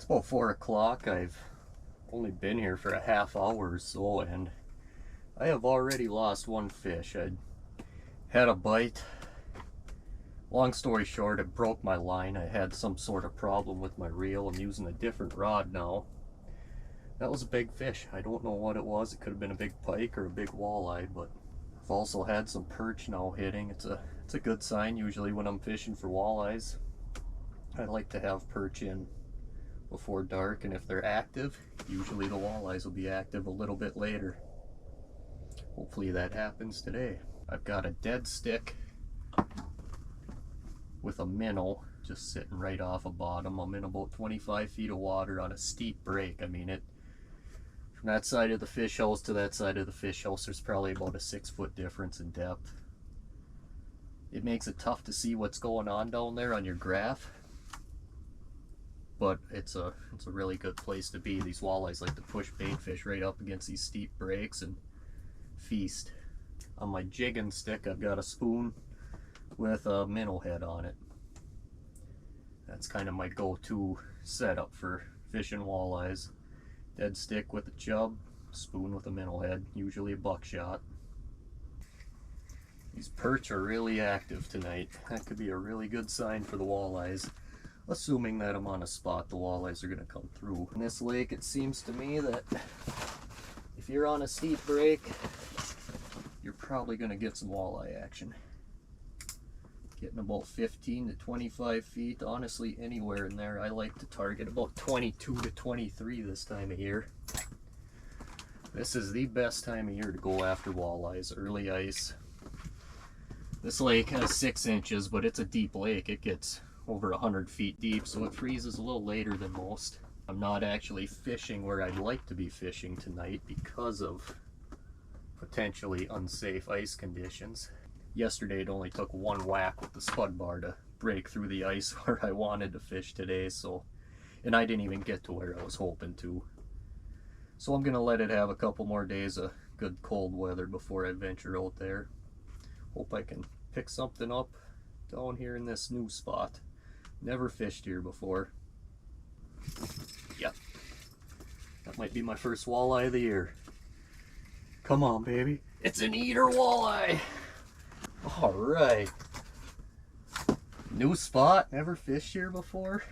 about 4 o'clock. I've only been here for a half hour or so, and I have already lost one fish. I had a bite. Long story short, it broke my line. I had some sort of problem with my reel. I'm using a different rod now. That was a big fish. I don't know what it was. It could have been a big pike or a big walleye, but I've also had some perch now hitting. It's a good sign usually when I'm fishing for walleyes. I like to have perch in before dark, and if they're active, usually the walleyes will be active a little bit later. Hopefully that happens today. I've got a dead stick with a minnow just sitting right off a bottom. I'm in about 25 feet of water on a steep break. I mean, from that side of the fish house to that side of the fish house, there's probably about a 6-foot difference in depth. It makes it tough to see what's going on down there on your graph, but it's a really good place to be. These walleyes like to push bait fish right up against these steep breaks and feast. On my jigging stick, I've got a spoon with a minnow head on it. That's kind of my go-to setup for fishing walleyes. Dead stick with a chub, spoon with a minnow head, usually a buckshot. These perch are really active tonight. That could be a really good sign for the walleyes. Assuming that I'm on a spot, the walleyes are going to come through. In this lake, it seems to me that if you're on a steep break, you're probably going to get some walleye action. Getting about 15 to 25 feet, honestly anywhere in there. I like to target about 22 to 23 this time of year. This is the best time of year to go after walleyes, early ice. This lake has 6 inches, but it's a deep lake. It gets over 100 feet deep, so it freezes a little later than most. I'm not actually fishing where I'd like to be fishing tonight because of potentially unsafe ice conditions. Yesterday it only took one whack with the spud bar to break through the ice where I wanted to fish today, and I didn't even get to where I was hoping to. So I'm gonna let it have a couple more days of good cold weather before I venture out there. Hope I can pick something up down here in this new spot. Never fished here before. Yep, that might be my first walleye of the year. Come on, baby. It's an eater walleye. All right. New spot, never fished here before.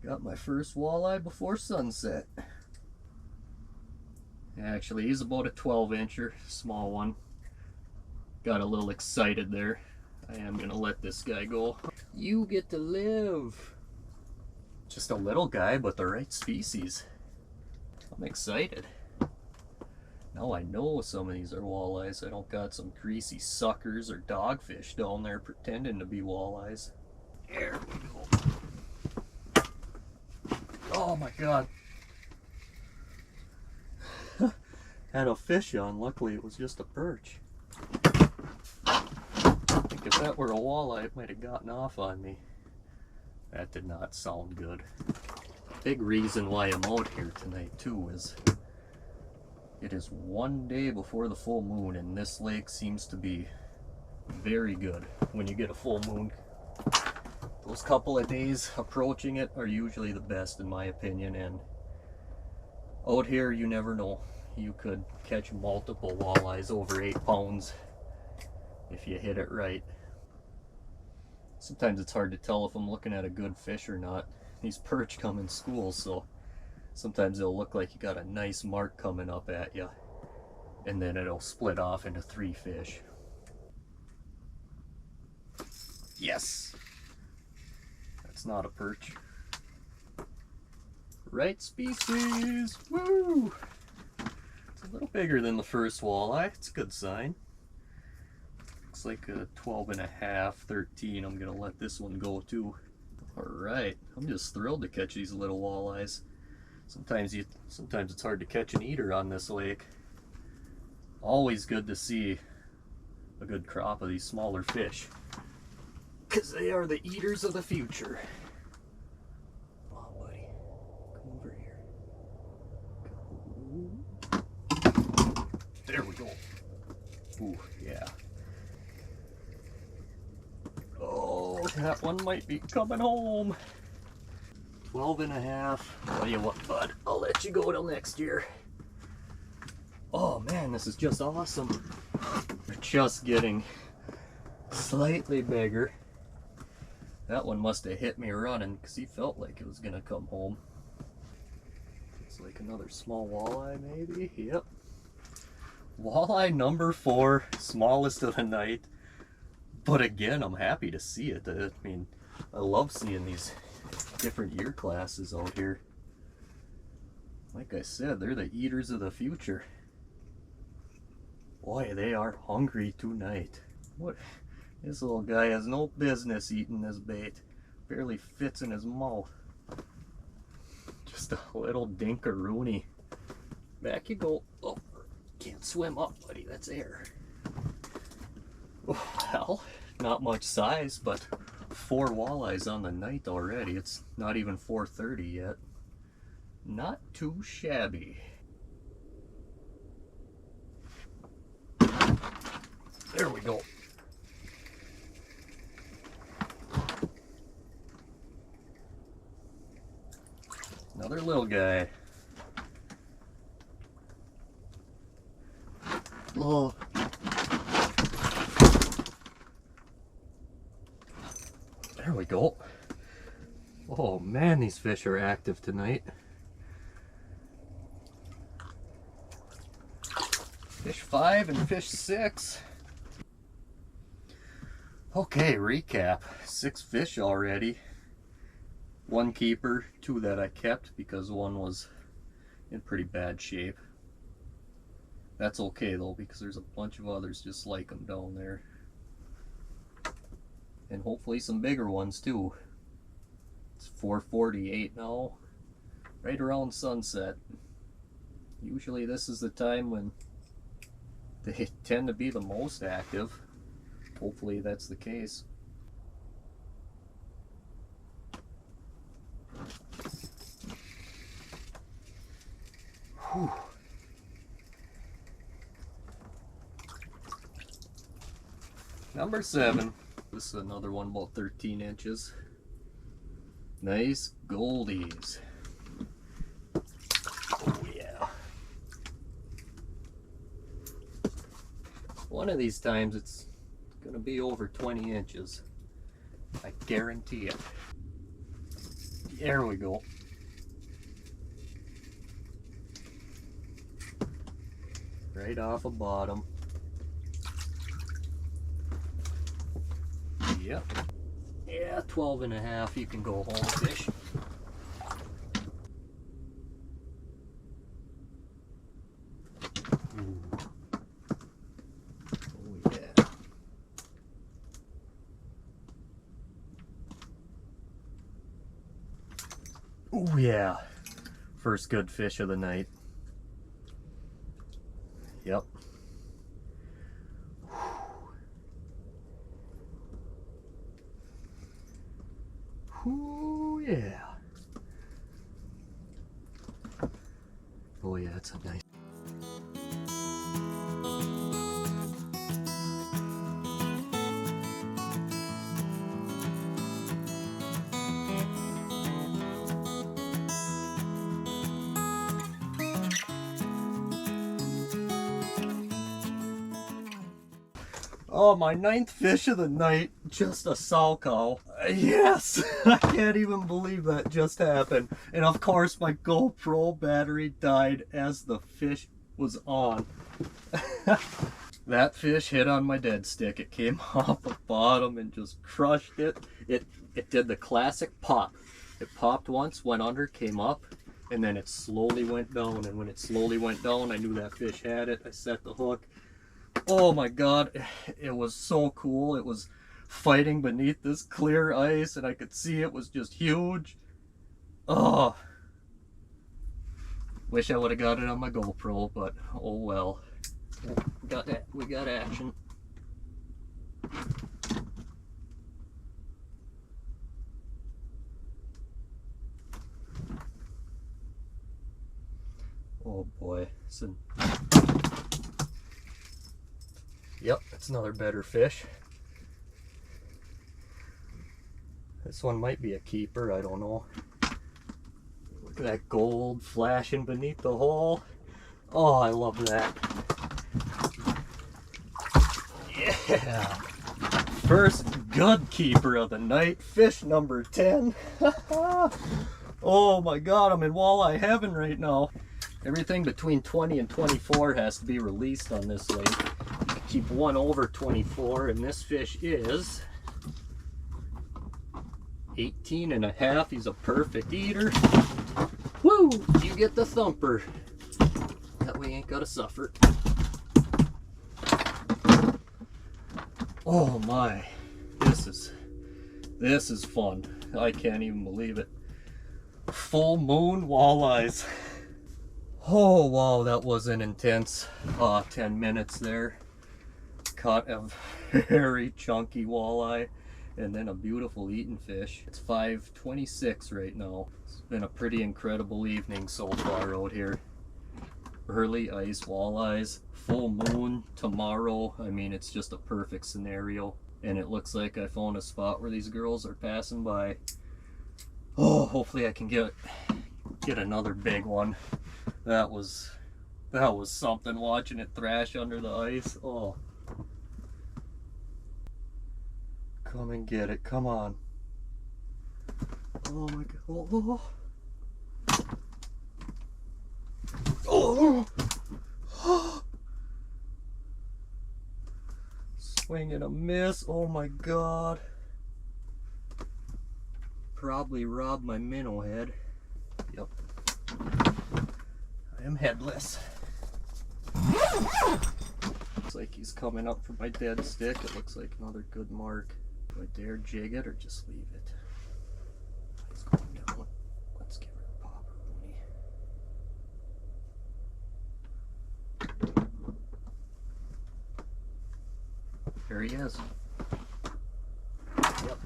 Got my first walleye before sunset. Actually, he's about a 12-incher, small one. Got a little excited there. I am gonna let this guy go. You get to live. Just a little guy, but the right species. I'm excited. Now I know some of these are walleyes. I don't got some greasy suckers or dogfish down there pretending to be walleyes. There we go. Oh my god. Had a fish on. Luckily it was just a perch. I think if that were a walleye, it might have gotten off on me. That did not sound good. Big reason why I'm out here tonight too is it is one day before the full moon, and this lake seems to be very good when you get a full moon. Those couple of days approaching it are usually the best in my opinion, and out here you never know. You could catch multiple walleyes over 8 pounds if you hit it right. Sometimes it's hard to tell if I'm looking at a good fish or not. These perch come in schools, so sometimes it'll look like you got a nice mark coming up at you, and then it'll split off into 3 fish. Yes! That's not a perch. Right species! Woo! It's a little bigger than the first walleye. It's a good sign. Looks like a 12 and a half, 13. I'm gonna let this one go too. Alright, I'm just thrilled to catch these little walleyes. Sometimes it's hard to catch an eater on this lake. Always good to see a good crop of these smaller fish, because they are the eaters of the future. Come on, buddy. Come over here. Go. There we go. Ooh, yeah. Oh, that one might be coming home. 12.5. Tell you what, bud, I'll let you go till next year. Oh man, this is just awesome. They're just getting slightly bigger. That one must have hit me running because he felt like it was gonna come home. It's like another small walleye maybe. Yep. Walleye number 4, smallest of the night. But again, I'm happy to see it. I mean, I love seeing these different year classes out here. Like I said, they're the eaters of the future. Boy, they are hungry tonight. What? This little guy has no business eating this bait. Barely fits in his mouth. Just a little dinkaroony. Back you go. Oh, can't swim up, buddy. That's air. Well, not much size, but 4 walleyes on the night already. It's not even 4:30 yet. Not too shabby. There we go. Another little guy. Oh. There we go. Oh man, these fish are active tonight. Fish 5 and fish 6. Okay, recap. 6 fish already. 1 keeper, 2 that I kept because 1 was in pretty bad shape. That's okay though, because there's a bunch of others just like them down there. And hopefully some bigger ones too. It's 4:48 now, right around sunset. Usually this is the time when they tend to be the most active. Hopefully that's the case. Whew. Number 7. This is another one about 13 inches. Nice goldies. Oh yeah. One of these times it's gonna be over 20 inches. I guarantee it. There we go. Right off the bottom. Yep. Yeah, 12.5. You can go home, fish. Ooh. Oh yeah. Oh yeah. First good fish of the night. Yep. Ooh, yeah. Oh yeah, it's a nice. Oh, my 9th fish of the night, just a sow cow. Yes, I can't even believe that just happened. And of course my GoPro battery died as the fish was on. That fish hit on my dead stick. It came off the bottom and just crushed it. It did the classic pop. It popped once, went under, came up, and then it slowly went down. And when it slowly went down, I knew that fish had it. I set the hook. Oh my god, it was so cool. It was fighting beneath this clear ice and I could see it was just huge. Oh, wish I would have got it on my GoPro, but oh well. We got action. Oh boy. Yep, that's another better fish. This one might be a keeper, I don't know. that gold flashing beneath the hole. Oh, I love that. Yeah. First good keeper of the night, fish number 10. Oh my god, I'm in walleye heaven right now. Everything between 20 and 24 has to be released on this lake. You can keep one over 24, and this fish is 18 and a half. He's a perfect eater. Woo! You get the thumper. That way you ain't gotta suffer. Oh my, this is fun. I can't even believe it. Full moon walleyes. Oh wow, that was an intense 10 minutes there. Caught a very chunky walleye and then a beautiful eating fish. It's 5:26 right now. It's been a pretty incredible evening so far out here. Early ice walleyes, full moon tomorrow. I mean, it's just a perfect scenario, and it looks like I found a spot where these girls are passing by. Oh, hopefully I can get another big one. That was something, watching it thrash under the ice. Oh, come and get it, come on. Oh my god. Oh, oh. Swing and a miss. Oh my god. Probably robbed my minnow head. Yep. I am headless. Looks like he's coming up for my dead stick. It looks like another good mark. Do I dare jig it or just leave it? He's going down. Let's give her a pop. There he is. Yep.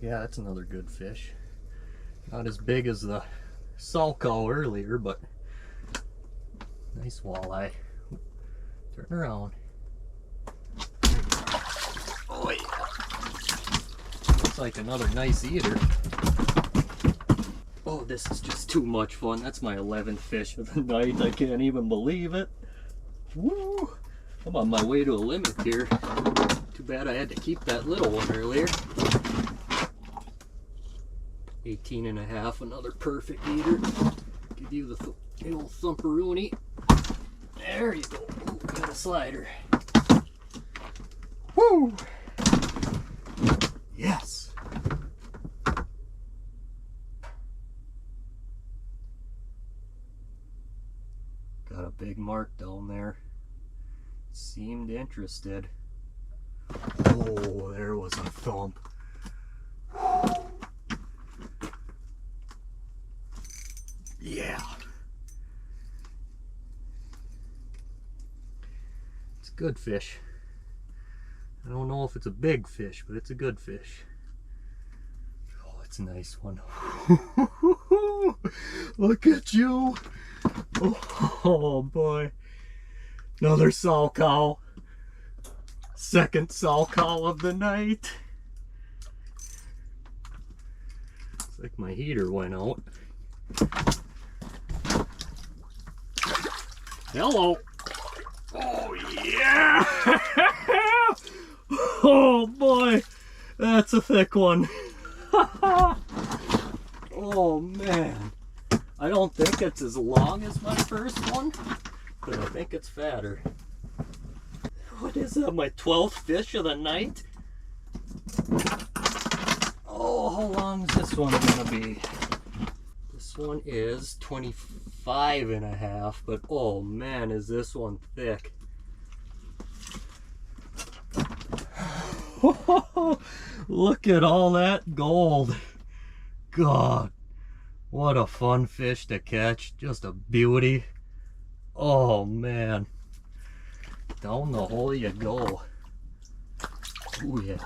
Yeah, that's another good fish. Not as big as the salco earlier, but nice walleye. Turn around. Oh yeah. Looks like another nice eater. Oh, this is just too much fun. That's my 11th fish of the night. I can't even believe it. Woo! I'm on my way to a limit here. Too bad I had to keep that little one earlier. 18 and a half, another perfect eater. Give you the old thumperoonie. There you go. Ooh, got a slider. Woo! Yes! Got a big mark down there. Seemed interested. Oh, there was a thump. Yeah. It's a good fish. I don't know if it's a big fish, but it's a good fish. Oh, it's a nice one. Look at you. Oh boy. Another salco. Second salco of the night. It's like my heater went out. Hello. Oh yeah. Oh boy, that's a thick one. Oh man, I don't think it's as long as my first one, but I think it's fatter. What is that, my 12th fish of the night? Oh, how long is this one gonna be? This one is 25 and a half, but oh man, is this one thick. Look at all that gold. God, what a fun fish to catch. Just a beauty. Oh man. Down the hole you go. Oh yeah.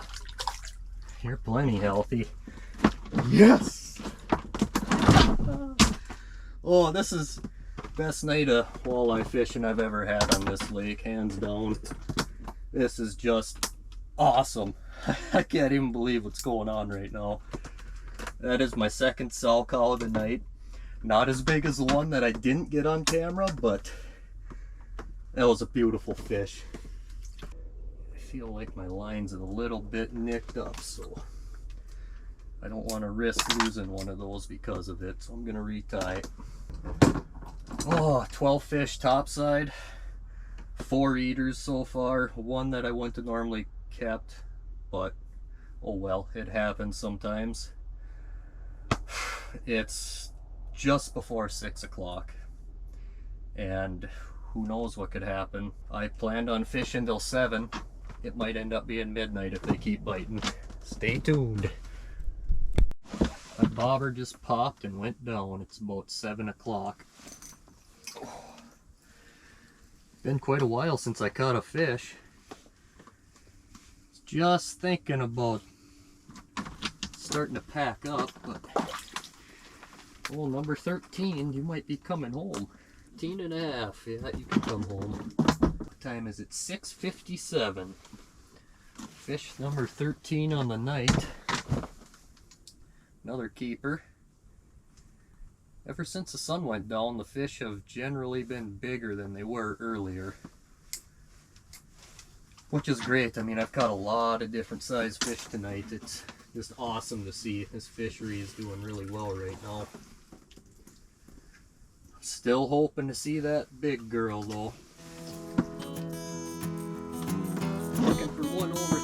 You're plenty healthy. Yes! Oh, this is Best night of walleye fishing I've ever had on this lake, hands down. This is just awesome. I can't even believe what's going on right now. That is my second sow cow of the night. Not as big as the one that I didn't get on camera, but that was a beautiful fish. I feel like my line's a little bit nicked up, so I don't want to risk losing one of those because of it, so I'm going to retie it. Oh, 12 fish topside, 4 eaters so far, one that I wouldn't have normally kept, but oh well, it happens sometimes. It's just before 6 o'clock, and who knows what could happen. I planned on fishing till 7. It might end up being midnight if they keep biting. Stay tuned. My bobber just popped and went down. It's about 7 o'clock. Been quite a while since I caught a fish. Just thinking about starting to pack up, but well, number 13, you might be coming home. 13 and a half, yeah, you can come home. What time is it? 6:57. Fish number 13 on the night. Another keeper. Ever since the sun went down, the fish have generally been bigger than they were earlier, which is great. I mean, I've caught a lot of different size fish tonight. It's just awesome to see. This fishery is doing really well right now. Still hoping to see that big girl though. Looking for one over